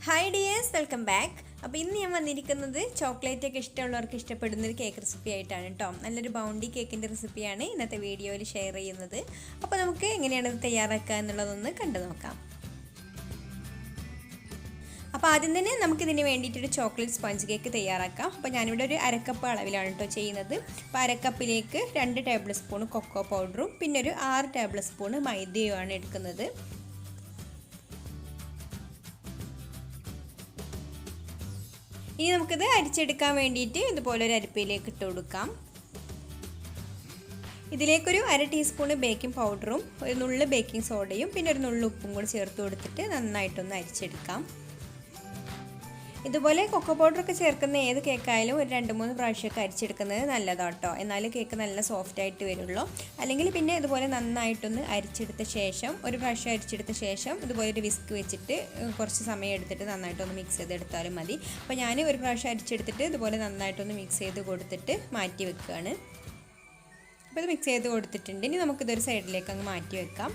Hi dears, welcome back. അപ്പോൾ ഇന്ന് ഞാൻ വന്നിരിക്കുന്നത് ചോക്ലേറ്റൊക്കെ ഇഷ്ടമുള്ളവർക്ക് ഇഷ്ടപ്പെടുന്നൊരു കേക്ക് റെസിപ്പി ആയിട്ടാണ് കേട്ടോ. നല്ലൊരു ബൗണ്ടി കേക്കിൻ്റെ റെസിപ്പിയാണ് ഇന്നത്തെ വീഡിയോയിൽ ഷെയർ ചെയ്യുന്നത്. അപ്പോൾ നമുക്ക് എങ്ങനെയാണ് ഇത് തയ്യാറാക്കുക എന്നുള്ളതൊന്ന് കണ്ടു നോക്കാം. അപ്പോൾ ആദ്യം തന്നെ നമുക്കിതിന് വേണ്ടിയിട്ടൊരു ചോക്ലേറ്റ് സ്പോഞ്ച് കേക്ക് തയ്യാറാക്കാം. അപ്പോൾ ഞാനിവിടെ ഒരു അരക്കപ്പ് അളവിലാണ് കേട്ടോ ചെയ്യുന്നത്. അപ്പോൾ അരക്കപ്പിലേക്ക് 2 ടേബിൾ സ്പൂൺ കൊക്കോ പൗഡറും പിന്നെ ഒരു 6 ടേബിൾ സ്പൂൺ മൈദയുമാണ് എടുക്കുന്നത്. ഇനി നമുക്കിത് അരിച്ചെടുക്കാൻ വേണ്ടിയിട്ട് ഇതുപോലെ ഒരു അരിപ്പയിലേക്ക് ഇട്ട് കൊടുക്കാം. ഇതിലേക്കൊരു 1/2 ടീസ്പൂൺ ബേക്കിംഗ് പൗഡറും ഒരു നുള്ള് ബേക്കിംഗ് സോഡയും പിന്നെ ഒരു നുള്ള് ഉപ്പും കൂടി ചേർത്ത് കൊടുത്തിട്ട് നന്നായിട്ടൊന്ന് അരിച്ചെടുക്കാം. ഇതുപോലെ കൊക്കോ പൗഡറൊക്കെ ചേർക്കുന്ന ഏത് കേക്കായാലും ഒരു 2-3 പ്രാവശ്യമൊക്കെ അരിച്ചെടുക്കുന്നത് നല്ലതാണ് കേട്ടോ. എന്നാലും കേക്ക് നല്ല സോഫ്റ്റ് ആയിട്ട് വരുള്ളൂ. അല്ലെങ്കിൽ പിന്നെ ഇതുപോലെ നന്നായിട്ടൊന്ന് അരിച്ചെടുത്ത ശേഷം ഒരു പ്രാവശ്യം അരിച്ചെടുത്ത ശേഷം ഇതുപോലെ ഒരു വിസ്ക് വെച്ചിട്ട് കുറച്ച് സമയം എടുത്തിട്ട് നന്നായിട്ടൊന്ന് മിക്സ് ചെയ്തെടുത്താലും മതി. അപ്പോൾ ഞാൻ ഒരു പ്രാവശ്യം അരിച്ചെടുത്തിട്ട് ഇതുപോലെ നന്നായിട്ടൊന്ന് മിക്സ് ചെയ്ത് കൊടുത്തിട്ട് മാറ്റി വെക്കുകയാണ്. അപ്പോൾ ഇത് മിക്സ് ചെയ്ത് കൊടുത്തിട്ടുണ്ട്. ഇനി നമുക്കിതൊരു സൈഡിലേക്ക് അങ്ങ് മാറ്റി വെക്കാം.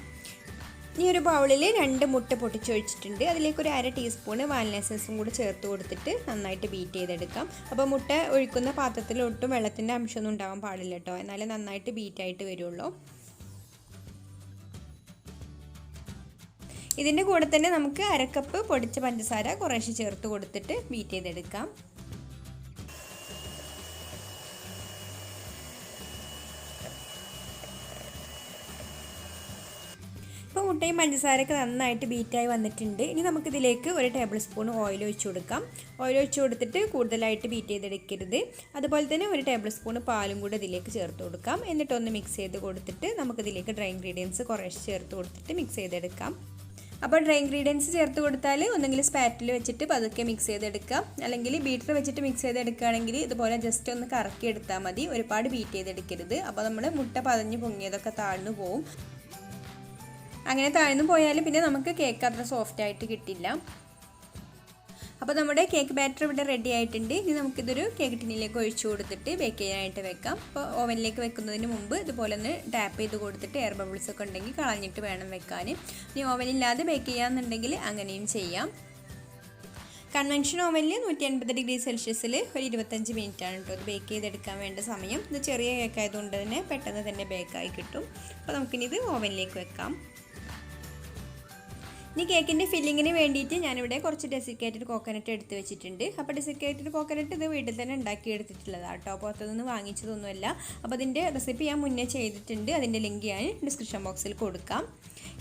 ഇനി ഒരു ബൗളിൽ 2 മുട്ട പൊട്ടിച്ചൊഴിച്ചിട്ടുണ്ട്. അതിലേക്ക് ഒരു 1/2 ടീസ്പൂൺ വാനില എസൻസും കൂടി ചേർത്ത് കൊടുത്തിട്ട് നന്നായിട്ട് ബീറ്റ് ചെയ്തെടുക്കാം. അപ്പോൾ മുട്ട ഒഴിക്കുന്ന പാത്രത്തിൽ ഒട്ടും വെള്ളത്തിൻ്റെ അംശമൊന്നും ഉണ്ടാവാൻ പാടില്ല കേട്ടോ. എന്നാലേ നന്നായിട്ട് ബീറ്റായിട്ട് വരുള്ളൂ. ഇതിൻ്റെ കൂടെ തന്നെ നമുക്ക് 1/2 കപ്പ് പൊടിച്ച പഞ്ചസാര കുറേശ്ശെ ചേർത്ത് കൊടുത്തിട്ട് ബീറ്റ് ചെയ്തെടുക്കാം. ഇപ്പോൾ മുട്ടയും പഞ്ചസാരയൊക്കെ നന്നായിട്ട് ബീറ്റായി വന്നിട്ടുണ്ട്. ഇനി നമുക്കിതിലേക്ക് 1 ടേബിൾ സ്പൂൺ ഓയിൽ ഒഴിച്ചു കൊടുക്കാം. ഓയിൽ ഒഴിച്ചു കൊടുത്തിട്ട് കൂടുതലായിട്ട് ബീറ്റ് ചെയ്തെടുക്കരുത്. അതുപോലെ തന്നെ 1 ടേബിൾ സ്പൂൺ പാലും കൂടെ ഇതിലേക്ക് ചേർത്ത് കൊടുക്കാം. എന്നിട്ടൊന്ന് മിക്സ് ചെയ്ത് കൊടുത്തിട്ട് നമുക്കിതിലേക്ക് ഡ്രൈ ഇൻഗ്രീഡിയൻസ് കുറേശ്ശെ ചേർത്ത് കൊടുത്തിട്ട് മിക്സ് ചെയ്തെടുക്കാം. അപ്പോൾ ഡ്രൈ ഇൻഗ്രീഡിയൻസ് ചേർത്ത് കൊടുത്താൽ ഒന്നെങ്കിൽ സ്പാറ്റിൽ വെച്ചിട്ട് പതുക്കെ മിക്സ് ചെയ്തെടുക്കാം, അല്ലെങ്കിൽ ബീറ്റർ വെച്ചിട്ട് മിക്സ് ചെയ്തെടുക്കുകയാണെങ്കിൽ ഇതുപോലെ ജസ്റ്റ് ഒന്ന് കറക്കി എടുത്താൽ മതി. ഒരുപാട് ബീറ്റ് ചെയ്തെടുക്കരുത്. അപ്പോൾ നമ്മൾ മുട്ട പതഞ്ഞ് പൊങ്ങിയതൊക്കെ താഴ്ന്നു പോവും. അങ്ങനെ താഴ്ന്നു പോയാൽ പിന്നെ നമുക്ക് കേക്ക് അത്ര സോഫ്റ്റ് ആയിട്ട് കിട്ടില്ല. അപ്പോൾ നമ്മുടെ കേക്ക് ബാറ്റർ ഇവിടെ റെഡി ആയിട്ടുണ്ട്. ഇനി നമുക്കിതൊരു കേക്ക് ടിന്നിലേക്ക് ഒഴിച്ചു കൊടുത്തിട്ട് ബേക്ക് ചെയ്യാനായിട്ട് വെക്കാം. അപ്പോൾ ഓവനിലേക്ക് വെക്കുന്നതിന് മുമ്പ് ഇതുപോലെ ഒന്ന് ടാപ്പ് ചെയ്ത് കൊടുത്തിട്ട് എയർ ബബിൾസ് ഒക്കെ ഉണ്ടെങ്കിൽ കളഞ്ഞിട്ട് വേണം വെക്കാൻ. ഇനി ഓവനില്ലാതെ ബേക്ക് ചെയ്യാമെന്നുണ്ടെങ്കിൽ അങ്ങനെയും ചെയ്യാം. കൺവെൻഷൻ ഓവനിൽ 180 ഡിഗ്രി സെൽഷ്യസിൽ ഒരു 25 മിനിറ്റാണ് കേട്ടോ ഇത് ബേക്ക് ചെയ്തെടുക്കാൻ വേണ്ട സമയം. ഇത് ചെറിയ കേക്ക് ആയതുകൊണ്ട് തന്നെ പെട്ടെന്ന് തന്നെ ബേക്കായി കിട്ടും. അപ്പോൾ നമുക്കിനി ഇത് ഓവനിലേക്ക് വെക്കാം. ഇനി കേക്കിൻ്റെ ഫില്ലിങ്ങിന് വേണ്ടിയിട്ട് ഞാനിവിടെ കുറച്ച് ഡെസിക്കേറ്റഡ് കോക്കനട്ട് എടുത്ത് വെച്ചിട്ടുണ്ട്. അപ്പോൾ ഡെസിക്കേറ്റഡ് കോക്കനട്ട് ഇത് വീട്ടിൽ തന്നെ ഉണ്ടാക്കിയെടുത്തിട്ടുള്ളതാണ് കേട്ടോ. പുറത്തുനിന്ന് വാങ്ങിച്ചതൊന്നുമല്ല. അപ്പോൾ അതിൻ്റെ റെസിപ്പി ഞാൻ മുന്നേ ചെയ്തിട്ടുണ്ട്. അതിൻ്റെ ലിങ്ക് ഞാൻ ഡിസ്ക്രിപ്ഷൻ ബോക്സിൽ കൊടുക്കാം.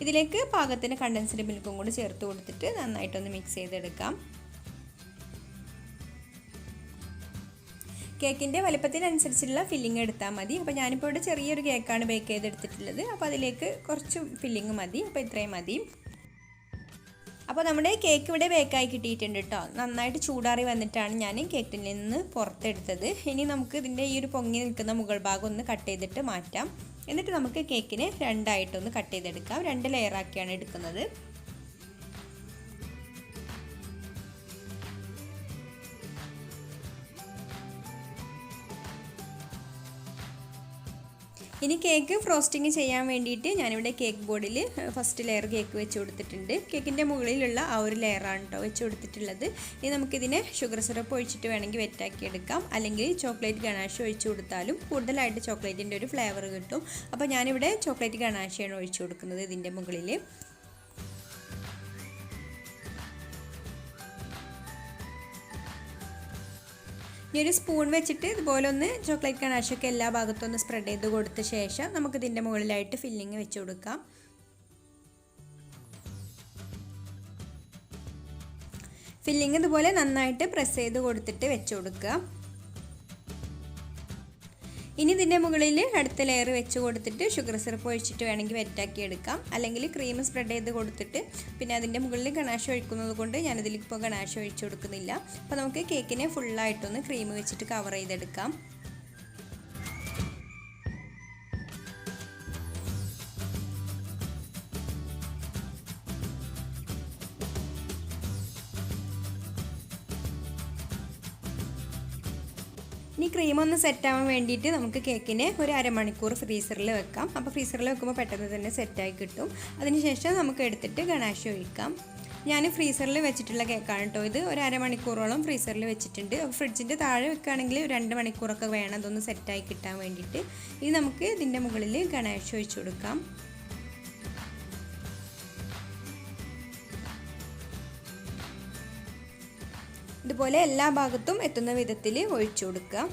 ഇതിലേക്ക് പാകത്തിന് കണ്ടൻസ്ഡ് മിൽക്കും കൂടി ചേർത്ത് കൊടുത്തിട്ട് നന്നായിട്ടൊന്ന് മിക്സ് ചെയ്തെടുക്കാം. കേക്കിൻ്റെ വലുപ്പത്തിനനുസരിച്ചുള്ള ഫില്ലിങ് എടുത്താൽ മതി. അപ്പോൾ ഞാനിപ്പോൾ ഇവിടെ ചെറിയൊരു കേക്കാണ് ബേക്ക് ചെയ്തെടുത്തിട്ടുള്ളത്. അപ്പോൾ അതിലേക്ക് കുറച്ച് ഫില്ലിങ് മതി. അപ്പോൾ ഇത്രയും മതി. അപ്പോൾ നമ്മുടെ കേക്ക് ഇവിടെ ബേക്കായി കിട്ടിയിട്ടുണ്ട് കേട്ടോ. നന്നായിട്ട് ചൂടാറി വന്നിട്ടാണ് ഞാൻ കേക്കിൽ നിന്ന് പുറത്തെടുത്തത്. ഇനി നമുക്ക് ഇതിൻ്റെ ഈ ഒരു പൊങ്ങി നിൽക്കുന്ന മുകൾ ഭാഗം ഒന്ന് കട്ട് ചെയ്തിട്ട് മാറ്റാം. എന്നിട്ട് നമുക്ക് കേക്കിനെ 2 ആയിട്ടൊന്ന് കട്ട് ചെയ്തെടുക്കാം. 2 ലെയറാക്കിയാണ് എടുക്കുന്നത്. ഇനി കേക്ക് ഫ്രോസ്റ്റിംഗ് ചെയ്യാൻ വേണ്ടിയിട്ട് ഞാനിവിടെ കേക്ക് ബോർഡിൽ ഫസ്റ്റ് ലെയർ കേക്ക് വെച്ച് കൊടുത്തിട്ടുണ്ട്. കേക്കിൻ്റെ മുകളിലുള്ള ആ ഒരു ലെയറാണ് കേട്ടോ വെച്ച് കൊടുത്തിട്ടുള്ളത്. ഇനി നമുക്കിതിനെ ഷുഗർ സിറപ്പ് ഒഴിച്ചിട്ട് വേണമെങ്കിൽ വെറ്റാക്കി എടുക്കാം, അല്ലെങ്കിൽ ചോക്ലേറ്റ് ഗനാഷ് ഒഴിച്ചു കൊടുത്താലും കൂടുതലായിട്ട് ചോക്ലേറ്റിൻ്റെ ഒരു ഫ്ലേവർ കിട്ടും. അപ്പോൾ ഞാനിവിടെ ചോക്ലേറ്റ് ഗനാഷാണ് ഒഴിച്ചു കൊടുക്കുന്നത് ഇതിൻ്റെ മുകളിൽ. ഇനി ഒരു സ്പൂൺ വെച്ചിട്ട് ഇതുപോലെ ഒന്ന് ചോക്ലേറ്റ് ഗനാഷൊക്കെ എല്ലാ ഭാഗത്തും ഒന്ന് സ്പ്രെഡ് ചെയ്ത് കൊടുത്ത ശേഷം നമുക്കിതിൻ്റെ മുകളിലായിട്ട് ഫില്ലിങ് വെച്ച് കൊടുക്കാം. ഫില്ലിങ് ഇതുപോലെ നന്നായിട്ട് പ്രസ് ചെയ്ത് കൊടുത്തിട്ട് വെച്ച് കൊടുക്കുക. ഇനി ഇതിൻ്റെ മുകളിൽ അടുത്ത ലെയർ വെച്ച് കൊടുത്തിട്ട് ഷുഗർ സിറപ്പ് ഒഴിച്ചിട്ട് വേണമെങ്കിൽ വെറ്റാക്കി എടുക്കാം, അല്ലെങ്കിൽ ക്രീം സ്പ്രെഡ് ചെയ്ത് കൊടുത്തിട്ട് പിന്നെ അതിൻ്റെ മുകളിൽ ഗനാഷ് ഒഴിക്കുന്നത് കൊണ്ട് ഞാനതിലിപ്പോൾ ഗനാഷ് ഒഴിച്ചു കൊടുക്കുന്നില്ല. അപ്പോൾ നമുക്ക് കേക്കിനെ ഫുള്ളായിട്ടൊന്ന് ക്രീം വെച്ചിട്ട് കവർ ചെയ്തെടുക്കാം. ഇനി ക്രീം ഒന്ന് സെറ്റ് ആവാൻ വേണ്ടിയിട്ട് നമുക്ക് കേക്കിനെ ഒരു അരമണിക്കൂർ ഫ്രീസറിൽ വെക്കാം. അപ്പോൾ ഫ്രീസറിൽ വെക്കുമ്പോൾ പെട്ടെന്ന് തന്നെ സെറ്റായി കിട്ടും. അതിനുശേഷം നമുക്ക് എടുത്തിട്ട് ഗനാഷ് ഒഴിക്കാം. ഞാൻ ഫ്രീസറിൽ വെച്ചിട്ടുള്ള കേക്കാണ് കേട്ടോ ഇത്. ഒരു അരമണിക്കൂറോളം ഫ്രീസറിൽ വെച്ചിട്ടുണ്ട്. ഫ്രിഡ്ജിൻ്റെ താഴെ വെക്കുകയാണെങ്കിൽ 2 മണിക്കൂറൊക്കെ വേണം അതൊന്ന് സെറ്റായി കിട്ടാൻ വേണ്ടിയിട്ട്. ഇനി നമുക്ക് ഇതിൻ്റെ മുകളിൽ ഗണേഷ് ഒഴിച്ചു കൊടുക്കാം. ഇതുപോലെ എല്ലാ ഭാഗത്തും എത്തുന്ന വിധത്തിൽ ഒഴിച്ചു കൊടുക്കുക.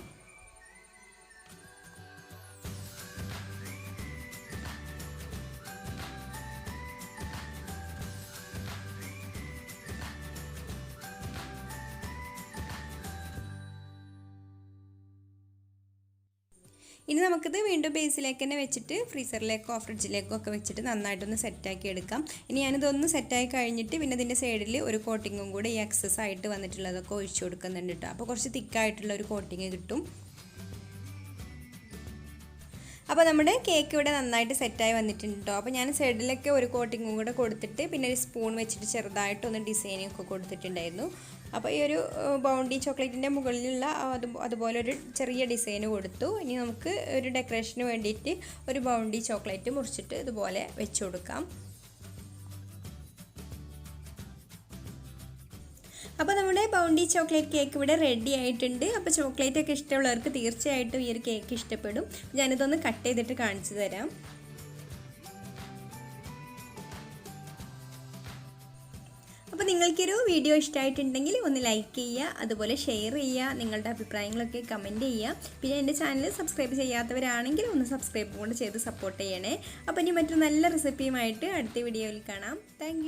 ഇനി നമുക്കിത് വീണ്ടും ബേസിലേക്ക് തന്നെ വെച്ചിട്ട് ഫ്രീസറിലേക്കോ ഫ്രിഡ്ജിലേക്കോ ഒക്കെ വെച്ചിട്ട് നന്നായിട്ടൊന്ന് സെറ്റാക്കി എടുക്കാം. ഇനി ഞാനിതൊന്ന് സെറ്റായി കഴിഞ്ഞിട്ട് പിന്നെ ഇതിൻ്റെ സൈഡിൽ ഒരു കോട്ടിങ്ങും കൂടെ ഈ എക്സസ് ആയിട്ട് വന്നിട്ടുള്ളതൊക്കെ ഒഴിച്ചു കൊടുക്കുന്നുണ്ട് കേട്ടോ. അപ്പോൾ കുറച്ച് തിക്കായിട്ടുള്ള ഒരു കോട്ടിങ് കിട്ടും. അപ്പോൾ നമ്മുടെ കേക്ക് ഇവിടെ നന്നായിട്ട് സെറ്റായി വന്നിട്ടുണ്ട് കേട്ടോ. അപ്പോൾ ഞാൻ സൈഡിലൊക്കെ ഒരു കോട്ടിങ്ങും കൂടെ കൊടുത്തിട്ട് പിന്നെ ഒരു സ്പൂൺ വെച്ചിട്ട് ചെറുതായിട്ടൊന്ന് ഡിസൈനൊക്കെ കൊടുത്തിട്ടുണ്ടായിരുന്നു. അപ്പോൾ ഈ ഒരു ബൗണ്ടി ചോക്ലേറ്റിൻ്റെ മുകളിലുള്ള അതുപോലെ ഒരു ചെറിയ ഡിസൈന് കൊടുത്തു. ഇനി നമുക്ക് ഒരു ഡെക്കറേഷന് വേണ്ടിയിട്ട് ഒരു ബൗണ്ടി ചോക്ലേറ്റ് മുറിച്ചിട്ട് ഇതുപോലെ വെച്ച് കൊടുക്കാം. അപ്പോൾ നമ്മുടെ ബൗണ്ടി ചോക്ലേറ്റ് കേക്ക് ഇവിടെ റെഡി ആയിട്ടുണ്ട്. അപ്പോൾ ചോക്ലേറ്റ് ഒക്കെ ഇഷ്ടമുള്ളവർക്ക് തീർച്ചയായിട്ടും ഈ ഒരു കേക്ക് ഇഷ്ടപ്പെടും. ഞാനിതൊന്ന് കട്ട് ചെയ്തിട്ട് കാണിച്ചു തരാം. അപ്പോൾ നിങ്ങൾക്കൊരു വീഡിയോ ഇഷ്ടമായിട്ടുണ്ടെങ്കിൽ ഒന്ന് ലൈക്ക് ചെയ്യുക, അതുപോലെ ഷെയർ ചെയ്യുക, നിങ്ങളുടെ അഭിപ്രായങ്ങളൊക്കെ കമൻറ്റ് ചെയ്യുക. പിന്നെ എൻ്റെ ചാനൽ സബ്സ്ക്രൈബ് ചെയ്യാത്തവരാണെങ്കിൽ ഒന്ന് സബ്സ്ക്രൈബ് കൂടെ ചെയ്ത് സപ്പോർട്ട് ചെയ്യണേ. അപ്പോൾ ഇനി മറ്റൊരു നല്ല റെസിപ്പിയുമായിട്ട് അടുത്ത വീഡിയോയിൽ കാണാം. താങ്ക്